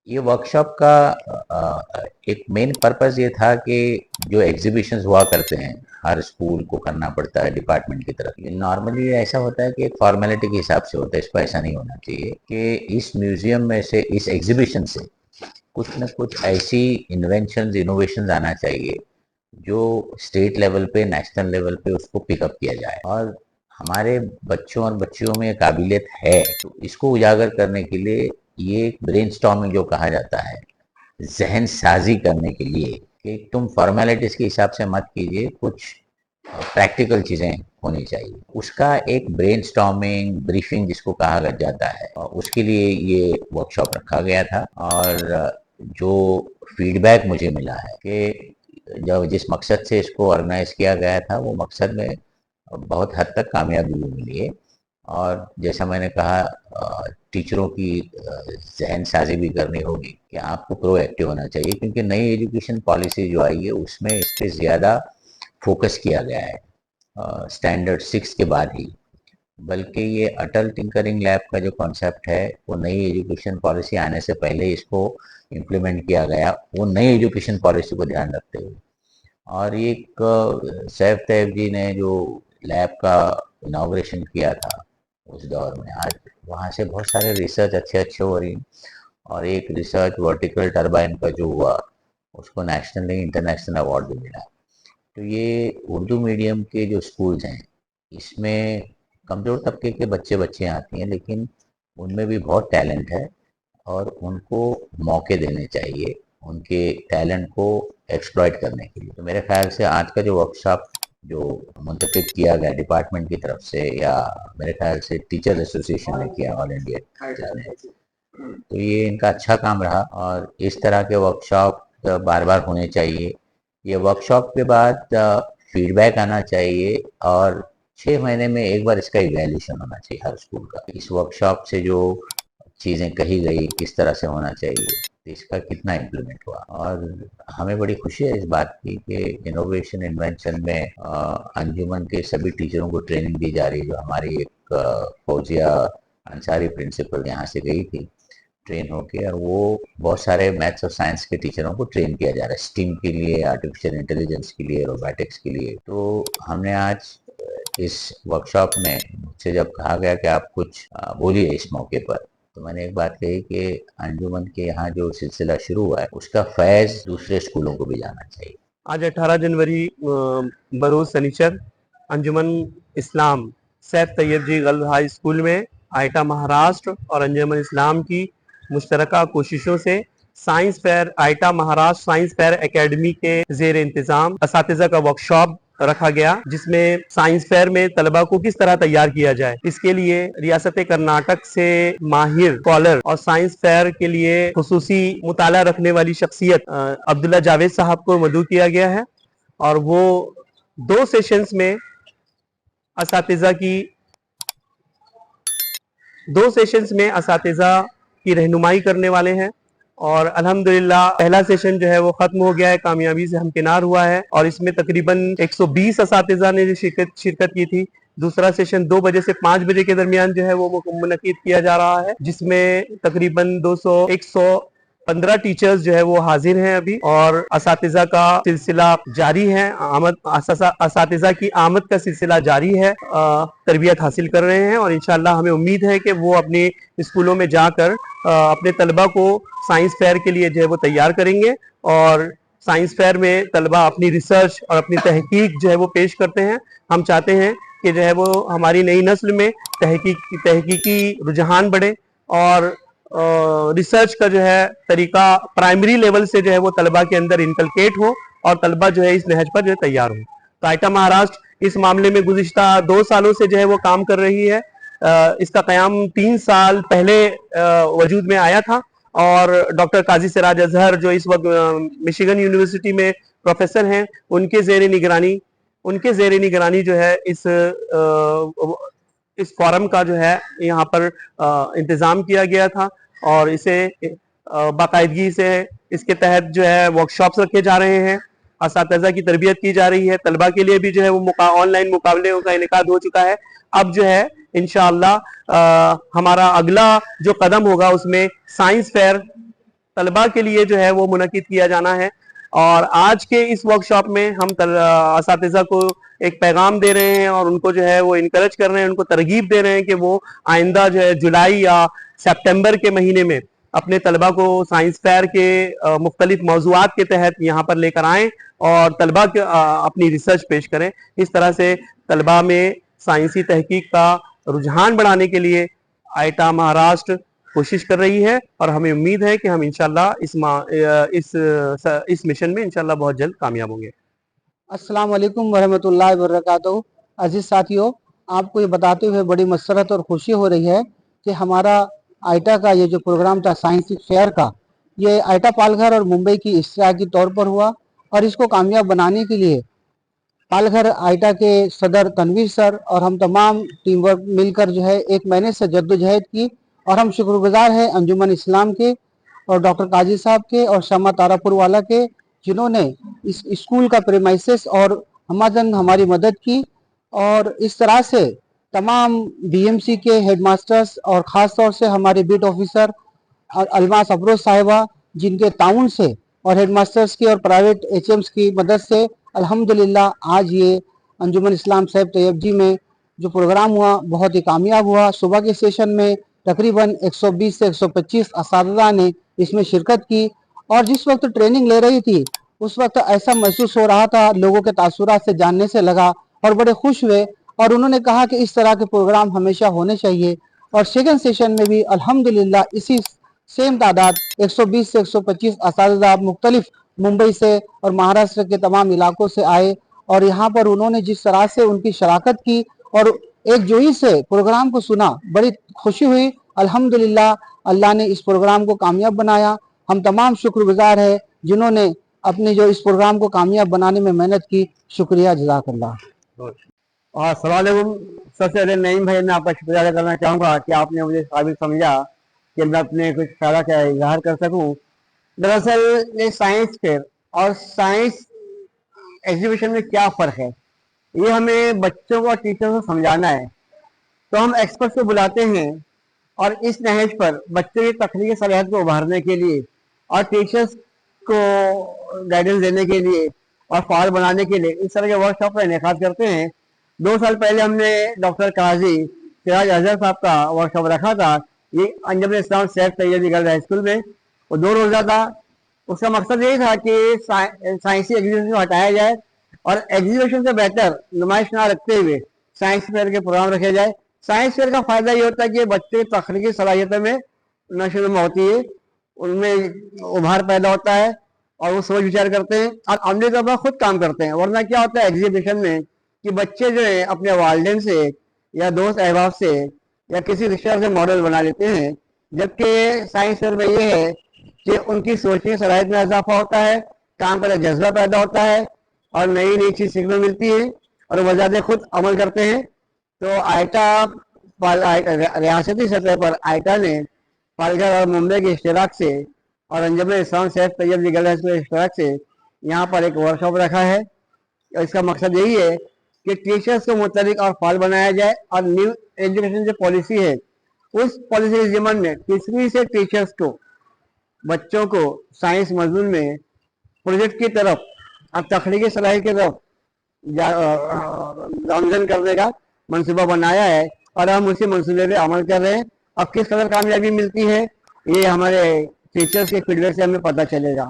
ये वर्कशॉप का एक मेन पर्पस ये था कि जो एग्जीबिशंस हुआ करते हैं, हर स्कूल को करना पड़ता है डिपार्टमेंट की तरफ। ये नॉर्मली ऐसा होता है कि एक फॉर्मेलिटी के हिसाब से होता है, इसको ऐसा नहीं होना चाहिए कि इस म्यूजियम में से, इस एग्जीबिशन से कुछ न कुछ ऐसी इन्वेंशंस, इनोवेशंस आना चाहिए जो स्टेट लेवल पे, नेशनल लेवल पे उसको पिकअप किया जाए। और हमारे बच्चों और बच्चियों में काबिलियत है, तो इसको उजागर करने के लिए ये ब्रेनस्टॉर्मिंग जो कहा जाता है, जहन साजी करने के लिए, कि तुम फॉर्मेलिटीज के हिसाब से मत कीजिए, कुछ प्रैक्टिकल चीज़ें होनी चाहिए। उसका एक ब्रेनस्टॉर्मिंग ब्रीफिंग जिसको कहा जाता है, उसके लिए ये वर्कशॉप रखा गया था। और जो फीडबैक मुझे मिला है कि जब जिस मकसद से इसको ऑर्गेनाइज किया गया था, वो मकसद में बहुत हद तक कामयाबी भी मिली है। और जैसा मैंने कहा, टीचरों की जहन साजी भी करनी होगी कि आपको प्रोएक्टिव होना चाहिए, क्योंकि नई एजुकेशन पॉलिसी जो आई है उसमें इस पर ज़्यादा फोकस किया गया है स्टैंडर्ड 6 के बाद ही। बल्कि ये अटल टिंकरिंग लैब का जो कॉन्सेप्ट है, वो नई एजुकेशन पॉलिसी आने से पहले ही इसको इम्प्लीमेंट किया गया, वो नई एजुकेशन पॉलिसी को ध्यान रखते हुए। और एक सैफ तैयब जी ने जो लैब का इनाग्रेशन किया था उस दौर में, आज वहाँ से बहुत सारे रिसर्च अच्छे अच्छे हो रही हैं। और एक रिसर्च वर्टिकल टरबाइन का जो हुआ, उसको नेशनल नहीं इंटरनेशनल अवार्ड भी मिला। तो ये उर्दू मीडियम के जो स्कूल्स हैं, इसमें कमज़ोर तबके के बच्चे बच्चियाँ आती हैं, लेकिन उनमें भी बहुत टैलेंट है और उनको मौके देने चाहिए उनके टैलेंट को एक्सप्लॉइट करने के लिए। तो मेरे ख्याल से आज का जो वर्कशॉप जो मुंतखब किया गया डिपार्टमेंट की तरफ से, या मेरे ख्याल से टीचर्स एसोसिएशन ने किया, ऑल इंडिया ने, तो ये इनका अच्छा काम रहा। और इस तरह के वर्कशॉप बार बार होने चाहिए। ये वर्कशॉप के बाद फीडबैक आना चाहिए, और 6 महीने में एक बार इसका इवैल्यूएशन होना चाहिए हर स्कूल का। इस वर्कशॉप से जो चीज़ें कही गई, किस तरह से होना चाहिए, तो इसका कितना इम्प्लीमेंट हुआ। और हमें बड़ी खुशी है इस बात की कि इनोवेशन इन्वेंशन में अंजुमन के सभी टीचरों को ट्रेनिंग दी जा रही है। जो हमारी एक फौजिया अंसारी प्रिंसिपल यहाँ से गई थी ट्रेन होके, और वो बहुत सारे मैथ्स और साइंस के टीचरों को ट्रेन किया जा रहा है स्टीम के लिए, आर्टिफिशियल इंटेलिजेंस के लिए, रोबोटिक्स के लिए। तो हमने आज इस वर्कशॉप में मुझसे जब कहा गया कि आप कुछ बोलिए इस मौके पर, तो मैंने एक बात कही कि अंजुमन के यहाँ जो सिलसिला शुरू हुआ है, उसका फैज़ दूसरे स्कूलों को भी जाना चाहिए। आज 18 जनवरी बरोज़ शनिचर Anjuman Islam Saif Tayyab ji girls high school में आइटा महाराष्ट्र और अंजुमन इस्लाम की मुश्तरका कोशिशों से साइंस फेयर, आइटा महाराष्ट्र साइंस फेयर एकेडमी के जेर इंतजाम असातिज़ा का वर्कशॉप रखा गया, जिसमें साइंस फेयर में तलबा को किस तरह तैयार किया जाए, इसके लिए रियासत कर्नाटक से माहिर स्कॉलर और साइंस फेयर के लिए खुसूसी मुताला रखने वाली शख्सियत अब्दुल्ला जावेद साहब को मदऊ किया गया है। और वो 2 सेशंस में असातिज़ा की रहनुमाई करने वाले हैं। और अल्हम्दुलिल्लाह पहला सेशन जो है वो खत्म हो गया है, कामयाबी से हमकिनार हुआ है, और इसमें तकरीबन 120 असातिज़ा ने शिरकत की थी। दूसरा सेशन 2 बजे से 5 बजे के दरमियान जो है वो मुनक़िद किया जा रहा है, जिसमें तकरीबन 115 टीचर्स जो है वो हाजिर हैं अभी, और असातिज़ा का सिलसिला जारी है, असातिज़ा की आमद का सिलसिला जारी है, तरबियत हासिल कर रहे हैं। और इंशाअल्लाह हमें उम्मीद है कि वो अपने स्कूलों में जाकर अपने तलबा को साइंस फेयर के लिए जो है वो तैयार करेंगे। और साइंस फेयर में तलबा अपनी रिसर्च और अपनी तहकीक जो है वो पेश करते हैं। हम चाहते हैं कि जो है वो हमारी नई नस्ल में तहकीकी रुझान बढ़े, और रिसर्च का जो है तरीका प्राइमरी लेवल से जो है वो तलबा के अंदर इनकलकेट हो, और तलबा जो है इस नहज पर जो है तैयार हो। तो आइटा महाराष्ट्र इस मामले में गुज़िश्ता 2 सालों से जो है वो काम कर रही है। इसका क़याम 3 साल पहले वजूद में आया था, और डॉक्टर काजी सिराज अजहर जो इस वक्त मिशिगन यूनिवर्सिटी में प्रोफेसर हैं, उनके ज़ेर निगरानी जो है इस फोरम का जो है यहाँ पर इंतज़ाम किया गया था। और इसे बाकायदगी से इसके तहत जो है वर्कशॉप्स रखे जा रहे हैं, असातिज़ा की तरबियत की जा रही है, तलबा के लिए भी जो है वो ऑनलाइन मुकाबले का इनेकाद हो चुका है। अब जो है इंशाअल्लाह हमारा अगला जो कदम होगा उसमें साइंस फेयर तलबा के लिए जो है वो मुनक्किद किया जाना है। और आज के इस वर्कशॉप में हम असातिज़ा को एक पैगाम दे रहे हैं और उनको जो है वो इनकरेज कर रहे हैं, उनको तरगीब दे रहे हैं कि वो आइंदा जो है जुलाई या सितंबर के महीने में अपने तलबा को साइंस फेयर के मुख्तलिफ मौज़ूआत के तहत यहाँ पर लेकर आएँ और तलबा के अपनी रिसर्च पेश करें। इस तरह से तलबा में साइंसी तहकीक का रुझान बढ़ाने के लिए आईटा महाराष्ट्र कोशिश कर रही है और हमें उम्मीद है कि हम इंशाल्लाह इस मिशन में इंशाल्लाह बहुत जल्द कामयाब होंगे। अस्सलाम वालेकुम वरहमतुल्लाहि वबरकातुहू। अजीज साथियों, आपको ये बताते हुए बड़ी मसरत और खुशी हो रही है कि हमारा आईटा का ये जो प्रोग्राम था साइंस फेयर का, ये आईटा पालघर और मुंबई की इश्तराकी तौर पर हुआ और इसको कामयाब बनाने के लिए पालघर आईटा के सदर तनवीर सर और हम तमाम टीम वर्क मिलकर जो है एक महीने से जद्दोजहद की और हम शुक्रगुजार हैं अंजुमन इस्लाम के और डॉक्टर काजी साहब के और शमा तारापुर वाला के, जिन्होंने इस स्कूल का प्रेमाइसिस और हमारी मदद की। और इस तरह से तमाम बीएमसी के हेडमास्टर्स और ख़ास तौर से हमारे बीट ऑफिसर अलमास अफरोज साहिबा, जिनके ताउन से और हेडमास्टर्स की और प्राइवेट एचएम्स की मदद से अल्हम्दुलिल्लाह आज ये अंजुमन इस्लाम साहिब तैयब जी में जो प्रोग्राम हुआ बहुत ही कामयाब हुआ। सुबह के सेशन में तकरीबन 120 से 125 असातिज़ा ने इसमें शिरकत की और जिस वक्त ट्रेनिंग ले रही थी उस वक्त ऐसा महसूस हो रहा था, लोगों के तासुरात से जानने से लगा और बड़े खुश हुए और उन्होंने कहा कि इस तरह के प्रोग्राम हमेशा होने चाहिए। और सेकंड सेशन में भी अल्हम्दुलिल्लाह इसी सेम तादाद 120 से 125 असातिज़ा मुख्तलिफ मुंबई से और महाराष्ट्र के तमाम इलाकों से आए और यहाँ पर उन्होंने जिस तरह से उनकी शराकत की और एक जोई से प्रोग्राम को सुना, बड़ी खुशी हुई। अल्हम्दुलिल्लाह अल्लाह ने इस प्रोग्राम को कामयाब बनाया। हम तमाम शुक्रगुजार है जिन्होंने अपनी जो इस प्रोग्राम को कामयाब बनाने में मेहनत की। शुक्रिया, जज़ाकल्लाह। और सलाम। सबसे पहले नईम भाई, मैं आपका शुक्रिया अदा करना चाहूँगा कि आपने मुझे काबिल समझा कि मैं अपने कुछ ख्याल का इजहार कर सकूँ। दरअसल ये साइंस फेयर और साइंस एग्जीबिशन में क्या फ़र्क है, ये हमें बच्चों को और टीचर्स को समझाना है। तो हम एक्सपर्ट्स को बुलाते हैं और इस नहज पर बच्चों की तख्लीकी सलाहियत को उभारने के लिए और टीचर्स को गाइडेंस देने के लिए और फाल बनाने के लिए इस तरह के वर्कशॉप का इनेकाद करते हैं। 2 साल पहले हमने डॉक्टर काजी सिराज अजहर साहब का वर्कशॉप रखा था, ये Anjuman Islam Saif Tayyab girls high school में। वो 2 रोज़ा था। उसका मकसद यही था कि साइंसी एग्जीबिशन को हटाया जाए और एग्जीबिशन से बेहतर नुमाइश ना रखते हुए साइंस फेयर के प्रोग्राम रखे जाए। साइंस फेयर का फ़ायदा ये होता है कि बच्चे तख्लीकी सलाहियतों में नशोनुमा होती है, उनमें उभार पैदा होता है और वो सोच विचार करते हैं और अमली तौर पर खुद काम करते हैं। वरना क्या होता है एग्जीबिशन में कि बच्चे जो है अपने वालिदैन से या दोस्त अहबाब से या किसी रिश्तेदार से मॉडल बना लेते हैं, जबकि साइंस फेयर में ये है कि उनकी सोचने की सलाहियत में इजाफा होता है, काम का जज्बा पैदा होता है और नई नई चीज़ सीखने मिलती है और वजादे खुद अमल करते हैं। तो आईटा रियासती सतह पर आईटा ने पालघर और मुंबई के इश्तराक से और Anjuman Islam Saif Tayyab girls high school के इश्तराक से यहाँ पर एक वर्कशॉप रखा है। इसका मकसद यही है कि टीचर्स को मुतलिक और फाल बनाया जाए और न्यू एजुकेशन जो पॉलिसी है उस पॉलिसी के ज़िम्मन में तीसरी से टीचर्स को बच्चों को साइंस मजमून में प्रोजेक्ट की तरफ और तख्लीकी सलाहियत की तरफ गामजन करने का मनसूबा बनाया है और हम उसी मनसूबे पे अमल कर रहे हैं। अब किस कदर कामयाबी मिलती है ये हमारे टीचर्स के फीडबैक से हमें पता चलेगा।